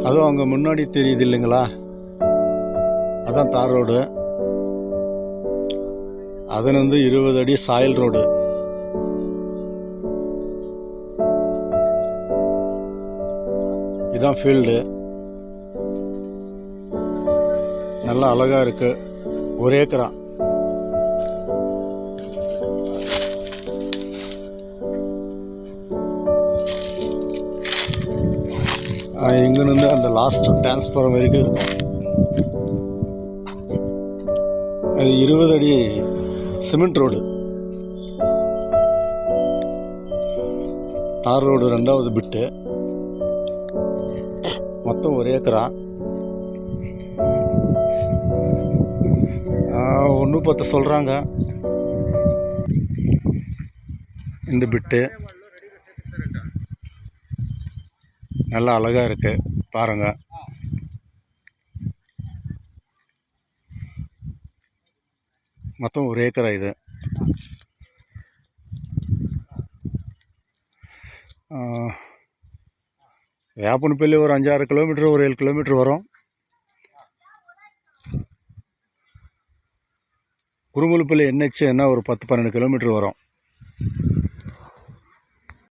அதுவும் அங்கே முன்னாடி தெரியுது இல்லைங்களா, அதான் தார் ரோடு. அதுலேருந்து 20 அடி சாயல் ரோடு. இதுதான் ஃபீல்டு. நல்லா அழகாக இருக்குது. 1 ஏக்கரா. இங்கேருந்து அந்த லாஸ்ட் டிரான்ஸ்ஃபார்மர் வரைக்கும் இருக்கும். அது 20 அடி சிமெண்ட் ரோடு. தார் ரோடு 2வது பிட்டு. மொத்தம் 1 ஏக்கரா. 1.10 சொல்கிறாங்க இந்த பிட்டு. நல்லா அழகாக இருக்குது பாருங்கள். மொத்தம் 1 ஏக்கரா இது. வேப்பனப்பள்ளி ஒரு 5-6 கிலோமீட்டர், ஒரு 7 கிலோமீட்டர் வரும். குருமுலுப்பள்ளி NH என்ன ஒரு 10-12 கிலோமீட்டர் வரும்.